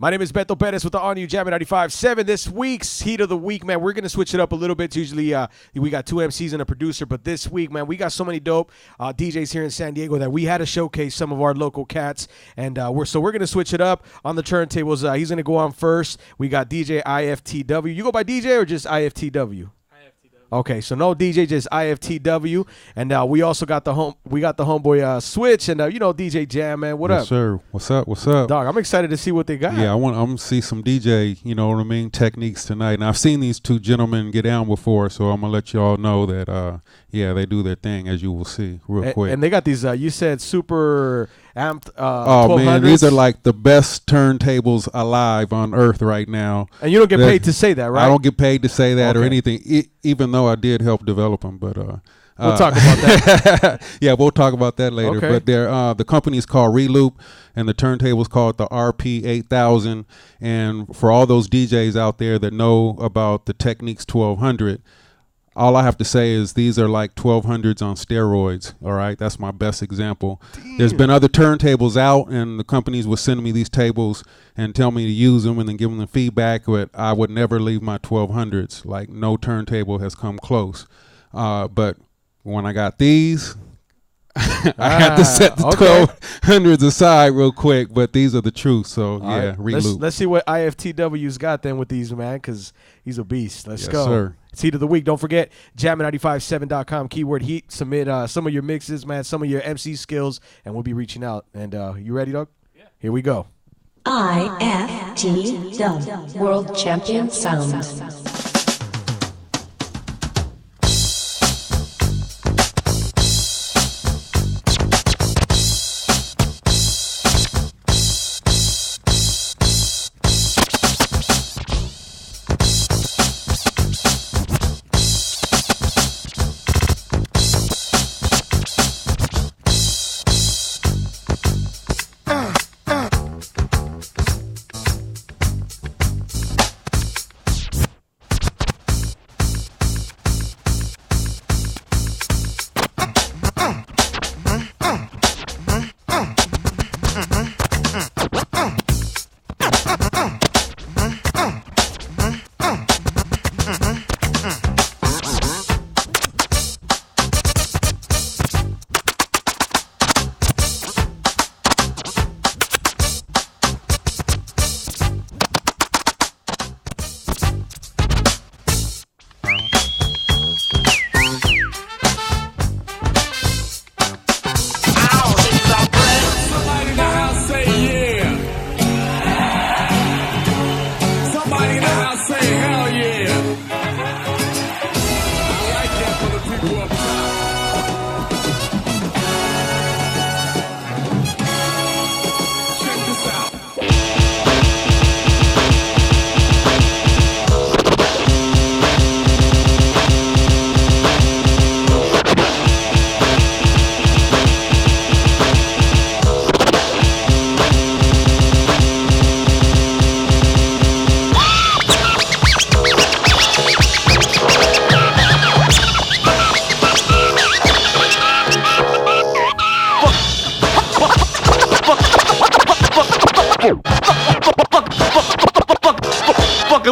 My name is Beto Perez with the all-new JAMN 95.7. This week's Heat of the Week, man, we're going to switch it up a little bit. Usually we got two MCs and a producer, but this week, man, we got so many dope DJs here in San Diego that we had to showcase some of our local cats, and we're going to switch it up on the turntables. He's going to go on first. We got DJ IFTW. You go by DJ or just IFTW? Okay, so no DJ, just IFTW, and we also got the homeboy Cwitch, and DJ JAMN. What up? Yes, sir. What's up? What's up? Dog, I'm excited to see what they got. Yeah, I'm gonna see some DJ, you know what I mean, techniques tonight. And I've seen these two gentlemen get down before, so I'm gonna let you all know that they do their thing, as you will see real quick. And they got these you said super amped oh man, these are like the best turntables alive on earth right now. And you don't get paid to say that, right? I don't get paid to say that or anything, even though I did help develop them, but we'll talk about that. Yeah, we'll talk about that later. Okay. But they're the company's called Reloop, and the turntable's called the RP8000. And for all those DJs out there that know about the Technics 1200, all I have to say is these are like 1200s on steroids, all right? That's my best example. Damn. There's been other turntables out, and the companies would send me these tables and tell me to use them and then give them the feedback, but I would never leave my 1200s. Like, no turntable has come close. But when I got these, I had to set the 1200s aside real quick, but these are the truth, so yeah, Reloop. Let's see what IFTW's got then with these, man, because he's a beast. Let's go. Sir. It's Heat of the Week. Don't forget, JAMN957.com, keyword Heat. Submit some of your mixes, man, some of your MC skills, and we'll be reaching out. And you ready, dog? Yeah. Here we go. IFTW, World Champion Sound.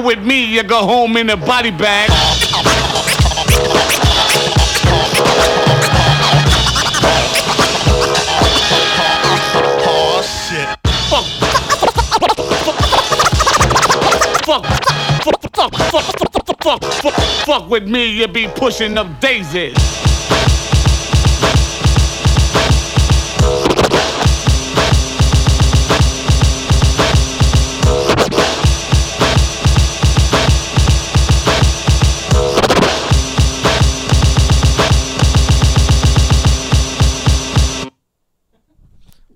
With me, you go home in a body bag. Oh shit! Fuck with me, you be pushing up daisies.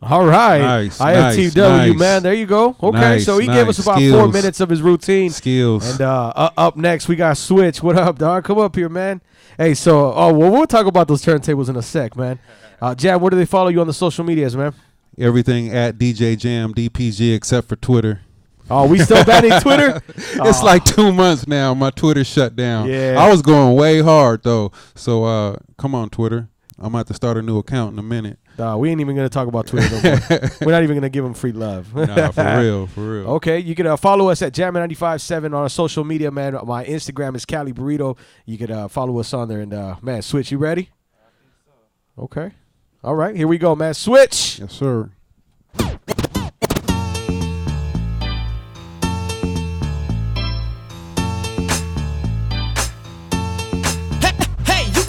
All right. Nice, IFTW, nice. Man. There you go. Okay, Nice, so he gave us about skills. 4 minutes of his routine. Skills. And up next, we got Cwitch. What up, dog? Come up here, man. Hey, so we'll talk about those turntables in a sec, man. Jam, where do they follow you on the social medias, man? Everything at DJ JAMN DPG except for Twitter. Oh, we still banning Twitter? It's like 2 months now. My Twitter shut down. Yeah. I was going way hard, though. So come on, Twitter. I'm going to have to start a new account in a minute. No, we ain't even gonna talk about Twitter no more. We're not even gonna give them free love. Nah, for real, for real. Okay, you can follow us at JAMN 95.7 on our social media, man. My Instagram is Cali Burrito. You can follow us on there. And man, Switch, you ready? I think so. Okay. All right, here we go, man. Switch. Yes, sir.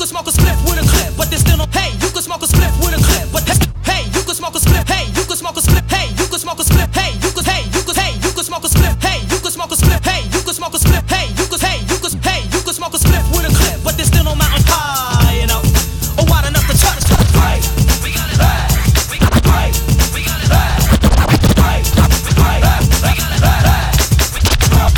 Smoke a spliff with a clip, but there's still no. Hey, you can smoke a spliff with a clip, but hey, you can smoke a spliff. Hey, you can smoke a spliff. Hey, you can smoke a spliff. Hey, you can smoke a spliff. Hey, you can smoke a spliff. Hey, you can smoke a spliff. Hey, you can smoke a spliff with a clip, but there's still no mountain high, you know, or wide enough to touch. Right, we got it bad. We got it right. We got it bad. Right, we got it bad. We got it bad. We got it bad.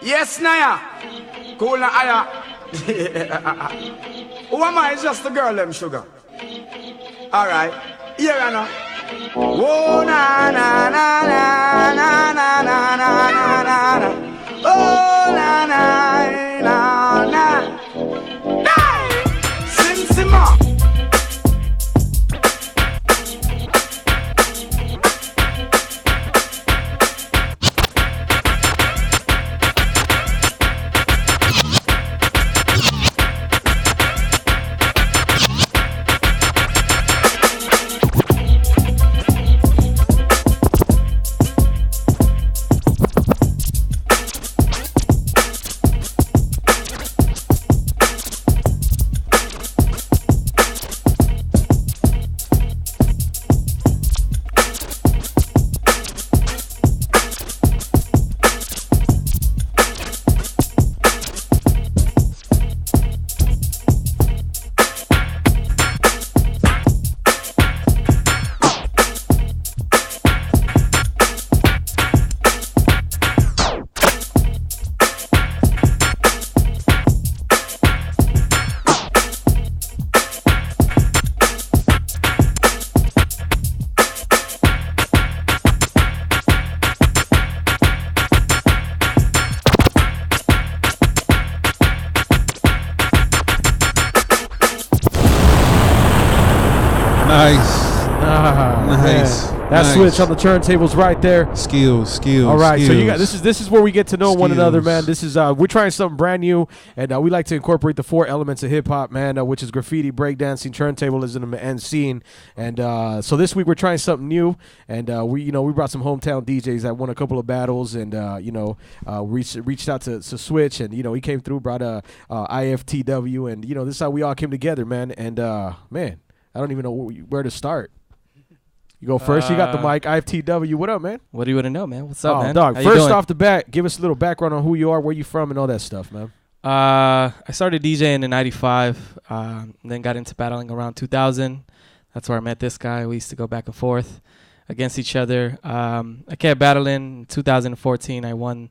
Yes, Naya. Cool na aya. Who am I? It's just the girl, them sugar. Alright. Here I know. Oh, na na na na na na na na na na. Oh, na na na na. Sim Sima. Nice. That nice. switch on the turntables right there. Skills. All right, skills. so you got this is where we get to know one another, Skills. man. This is we're trying something brand new, and we like to incorporate the four elements of hip hop, man, which is graffiti, breakdancing, turntablism, and scene. And so this week we're trying something new, and we brought some hometown DJs that won a couple of battles, and reached out to Switch, and he came through, brought a IFTW, and this is how we all came together, man. And man, I don't even know where to start. You go first. You got the mic. IFTW. What up, man? What do you want to know, man? What's up, man? Dog. How you First doing? off the bat, give us a little background on who you are, where you from, and all that stuff, man. I started DJing in '95, then got into battling around 2000. That's where I met this guy. We used to go back and forth against each other. I kept battling. In 2014, I won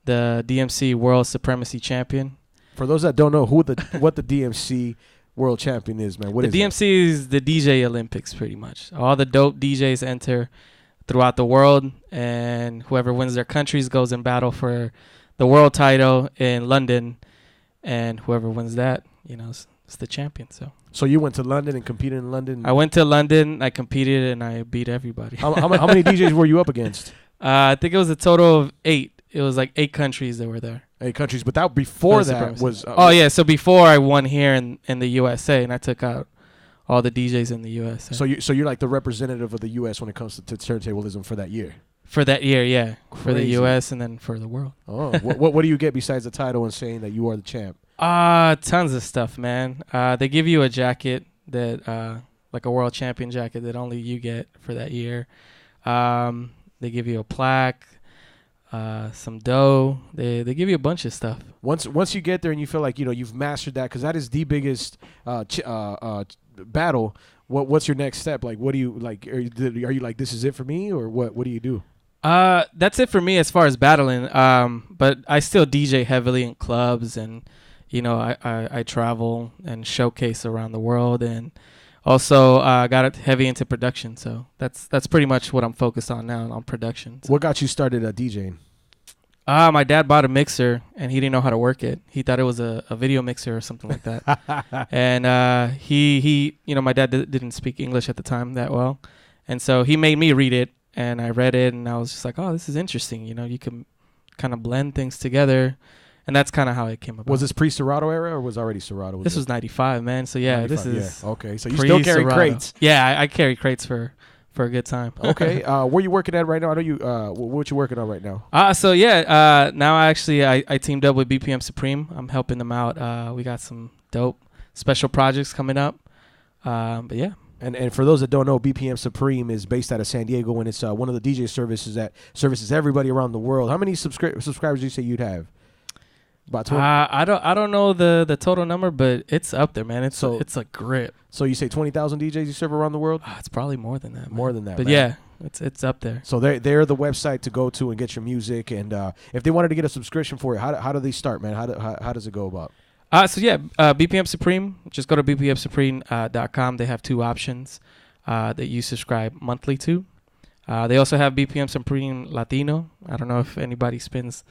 the DMC World Supremacy Champion. For those that don't know what the DMC World Champion is, man, what is the DMC is the DJ Olympics, pretty much. All the dope DJs enter throughout the world, and whoever wins their countries goes in battle for the world title in London, and whoever wins that, is the champion. So you went to London and competed in London? I went to London, I competed, and I beat everybody. How many DJs were you up against? I think it was a total of 8. It was like 8 countries that were there. 8 countries, but that before that was... So before I won here in the USA, and I took out all the DJs in the U.S. So you're like the representative of the U.S. when it comes to turntablism for that year. For that year, yeah. Crazy. For the U.S. and then for the world. Oh, what do you get besides the title and saying that you are the champ? Tons of stuff, man. They give you a jacket that, like a world champion jacket that only you get for that year. They give you a plaque, some dough. They give you a bunch of stuff. Once you get there and you feel like you've mastered that, because that is the biggest battle. What's your next step? Like, what do you like? Are you like, this is it for me, or what? What do you do? That's it for me as far as battling. But I still DJ heavily in clubs, and I travel and showcase around the world, and also got heavy into production. So that's pretty much what I'm focused on now, on production. So. What got you started DJing? My dad bought a mixer, and he didn't know how to work it. He thought it was a video mixer or something like that. And he my dad didn't speak English at the time that well, and so he made me read it, and I read it, and I was just like, oh, this is interesting. You can kind of blend things together, and that's kind of how it came about. Was this pre-Serato era, or was already Serato? This was 95, man. So yeah, 95, this is okay. So you still carry crates? Yeah, I carry crates for a good time. Okay. Where you working at right now? I know you. What you working on right now? Now I teamed up with BPM Supreme. I'm helping them out. We got some dope special projects coming up. But yeah. And for those that don't know, BPM Supreme is based out of San Diego, and it's one of the DJ services that services everybody around the world. How many subscribers do you say you'd have? About 20? I don't know the total number, but it's up there, man. It's a grip. So you say 20,000 DJs you serve around the world? It's probably more than that. Man. More than that, but man. Yeah, it's up there. So they're the website to go to and get your music. And if they wanted to get a subscription for it, how do they start, man? How does it go about? BPM Supreme. Just go to bpmsupreme.com. They have two options that you subscribe monthly to. They also have BPM Supreme Latino. I don't know if anybody spins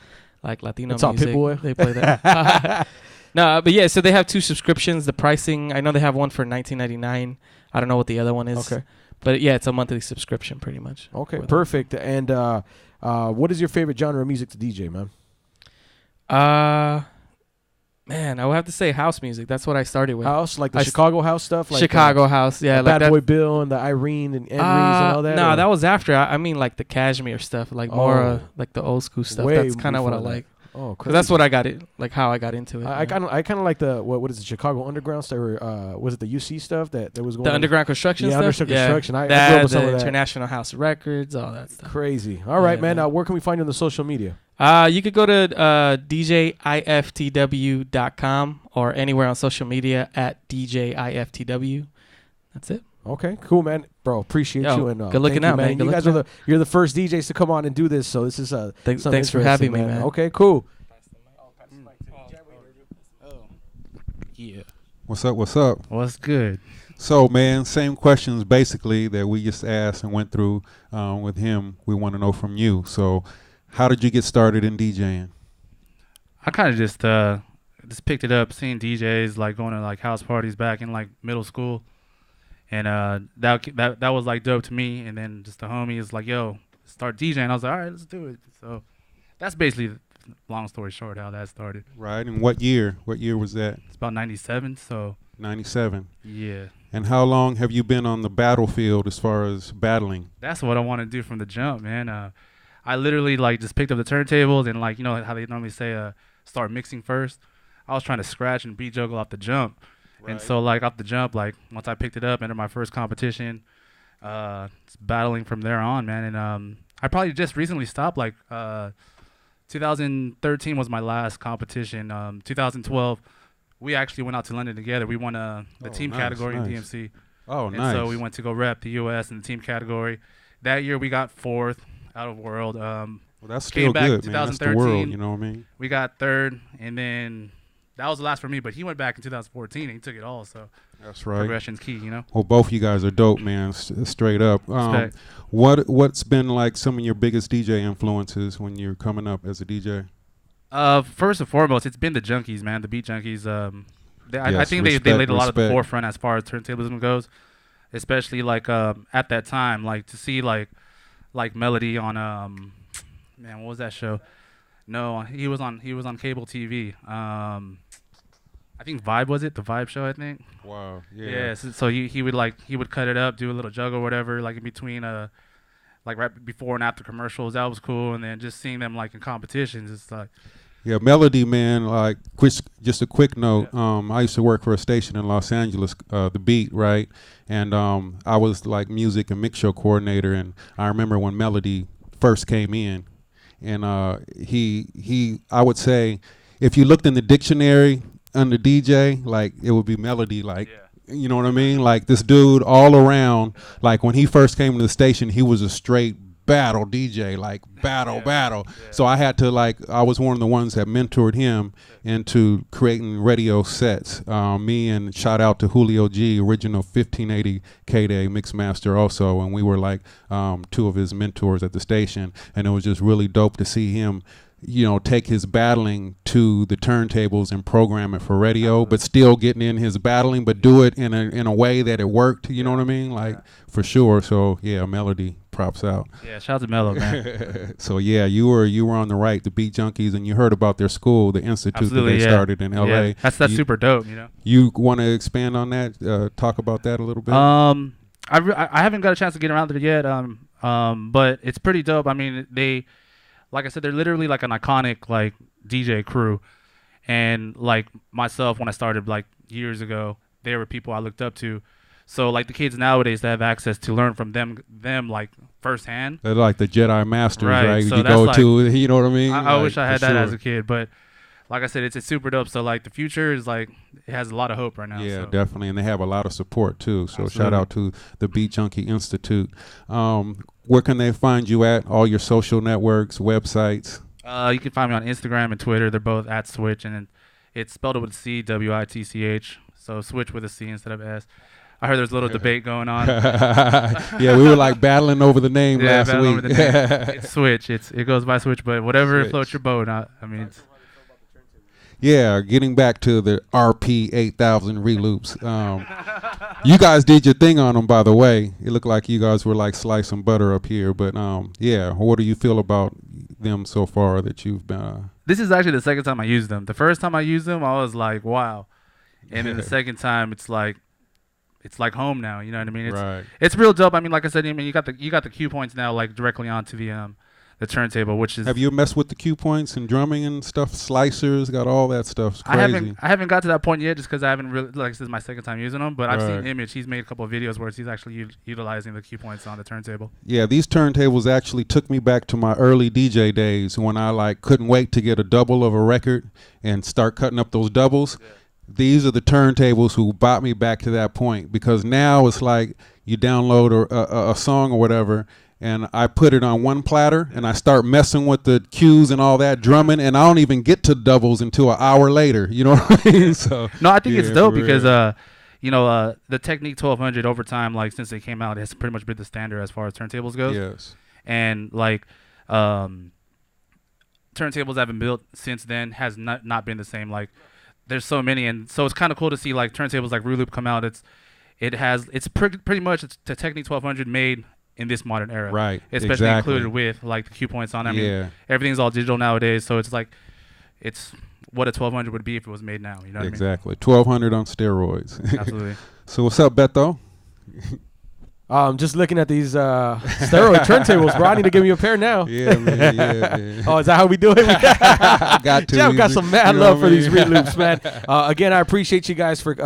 like Latino it's music. It's all Pitbull. They play that. No, but yeah, so they have two subscriptions. The pricing, I know they have one for $19.99. I don't know what the other one is. Okay. But yeah, it's a monthly subscription pretty much. Okay, perfect. And what is your favorite genre of music to DJ, man? Man, I would have to say house music. That's what I started with. House, like the Chicago house stuff? Like Chicago house, yeah. Like Bad Boy Bill and the Irene and Henry's and all that? No, that was after. I mean like the Cashmere stuff, like more like the old school stuff. That's kind of what I like. Oh, cause that's what I got it, like how I got into it. I kind of like the what is it, Chicago Underground stuff? Or was it the UC stuff that was going? The underground construction stuff. Construction. I grew up with some of that. International House Records, all that stuff. Crazy. All right, man. Where can we find you on the social media? You could go to DJ IFTW.com or anywhere on social media at DJ IFTW. That's it. Okay, cool, man. Bro, appreciate you, and good looking out, man. You guys are you're the first DJs to come on and do this, so this is thanks for having me, man. Okay, cool. Yeah. What's up? What's good? So, man, same questions basically that we just asked and went through with him. We want to know from you. So, how did you get started in DJing? I kind of just picked it up, seeing DJs like going to like house parties back in like middle school, and that was like dope to me. And then just the homie is like, "Yo, start DJing." I was like, "All right, let's do it." So that's basically, long story short, how that started. Right. And what year? What year was that? It's about 97. So 97. Yeah. And how long have you been on the battlefield as far as battling? That's what I want to do from the jump, man. I literally like just picked up the turntables and like, you know how they normally say start mixing first. I was trying to scratch and beat juggle off the jump. Right. And so like off the jump, like once I picked it up, entered my first competition, battling from there on, man. And I probably just recently stopped. Like 2013 was my last competition. 2012, we actually went out to London together. We won the team category in DMC. Oh, and nice. So we went to go rep the U.S. in the team category. That year we got 4th out of world. Well, that's still good, man. That's the world, you know what I mean? We got 3rd, and then that was the last for me. But he went back in 2014, and he took it all. So that's right. Progression's key, you know? Well, both of you guys are dope, man, straight up. What's been like some of your biggest DJ influences when you're coming up as a DJ? First and foremost, it's been the junkies, man, the beat junkies. I think they laid a lot at the forefront as far as turntablism goes, especially like at that time, like to see like Melody on man, what was that show? No, he was on cable TV. I think Vibe was it, the Vibe show, I think. Wow. Yeah. Yeah. So he would cut it up, do a little juggle or whatever, like in between like right before and after commercials. That was cool. And then just seeing them like in competitions, it's like. Yeah, Melody, man, like just a quick note. I used to work for a station in Los Angeles, The Beat, right? And I was like music and mix show coordinator, and I remember when Melody first came in, and I would say if you looked in the dictionary under DJ, like it would be Melody, like you know what I mean? Like this dude all around, like when he first came to the station, he was a straight battle DJ, like battle. Yeah. So I had to I was one of the ones that mentored him into creating radio sets. Me and shout out to Julio G, original 1580 K-Day mix master also, and we were like two of his mentors at the station, and it was just really dope to see him, you know, take his battling to the turntables and program it for radio, but still getting in his battling, but do it in a way that it worked. You know what I mean? Like for sure. So yeah, Melody, props out. Yeah, shout out to Mello, man. So yeah, you were on the right, the Beat Junkies, and you heard about their school, the institute. Absolutely, that they started in LA. Yeah, that's super dope. You know. You want to expand on that? Talk about that a little bit. I haven't got a chance to get around to it yet. But it's pretty dope. I mean, like I said, they're literally like an iconic like DJ crew, and like myself when I started like years ago, they were people I looked up to. So like the kids nowadays that have access to learn from them like firsthand. They're like the Jedi Masters, right? So you go to, you know what I mean? I wish I had that as a kid, but like I said, it's super dope. So like the future is like it has a lot of hope right now. Yeah, so. Definitely, and they have a lot of support too. So Absolutely. Shout out to the Beat Junkie Institute. Where can they find you at? All your social networks, websites. You can find me on Instagram and Twitter. They're both at Cwitch, and it's spelled with a C, WITCH. So Cwitch with a C instead of S. I heard there's a little debate going on. Yeah, we were like battling over the name last week. Over the name. It's Cwitch. It goes by Cwitch, but whatever floats your boat. I mean. Yeah, getting back to the RP 8000 reloops. You guys did your thing on them, by the way. It looked like you guys were like slicing butter up here. But yeah, what do you feel about them so far that you've been? This is actually the second time I used them. The first time I used them, I was like, wow. And then the second time, it's like home now. You know what I mean? It's real dope. I mean, like I said, I mean, you got the cue points now, like directly onto the turntable, which is. Have you messed with the cue points and drumming and stuff? Slicers, got all that stuff. It's crazy. I haven't got to that point yet, just because I haven't really. Like this is my second time using them, but I've seen Image. He's made a couple of videos where he's actually utilizing the cue points on the turntable. Yeah, these turntables actually took me back to my early DJ days when I like couldn't wait to get a double of a record and start cutting up those doubles. Yeah. These are the turntables who brought me back to that point, because now it's like you download a song or whatever, and I put it on one platter and I start messing with the cues and all that drumming, and I don't even get to doubles until an hour later. You know what I mean? So no, I think it's dope because the Technique 1200 over time, like since they came out, it has pretty much been the standard as far as turntables goes. Yes. And like turntables I've been built since then has not been the same. Like there's so many, and so it's kind of cool to see like turntables like Reloop come out. It's pretty much the Technique 1200 made in this modern era, right? Especially included with like the cue points on. I mean, everything's all digital nowadays, so it's like it's what a 1200 would be if it was made now. You know what I mean? Exactly, 1200 on steroids. Absolutely. So what's up, Beto? Just looking at these steroid turntables, bro. I need to give you a pair now. Yeah, man. Yeah. Oh, is that how we do it? Got to. Jam got some mad love for these reloops, man. Again, I appreciate you guys for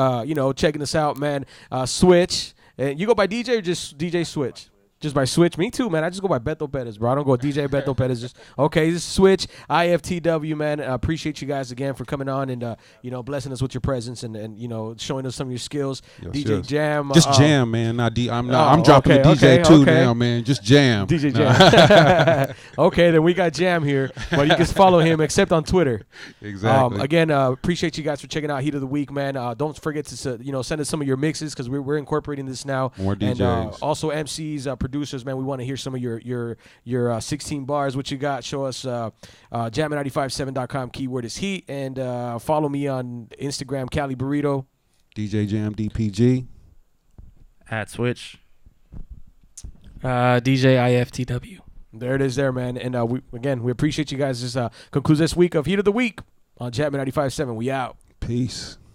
checking us out, man. Cwitch, and you go by DJ or just DJ Cwitch? Just by Cwitch? Me too, man. I just go by Beto Perez, bro. I don't go DJ Beto Perez. Just okay. This is Cwitch IFTW, man. I appreciate you guys again for coming on and blessing us with your presence and showing us some of your skills. Yes, DJ Jam, just jam, man. I'm dropping the DJ too now, man. Just jam. DJ Jam. Okay, then we got Jam here, but you can follow him except on Twitter. Exactly. Again, appreciate you guys for checking out Heat of the Week, man. Don't forget to send us some of your mixes because we're incorporating this now. More DJs. And also MCs, producers, man. We want to hear some of your 16 bars. What you got? Show us JAMN957.com. Keyword is Heat, and follow me on Instagram, Cali Burrito. DJ Jam DPG. At Cwitch. DJ IFTW. There it is, there, man. And we appreciate you guys. This concludes this week of Heat of the Week on JAMN 95.7. We out. Peace.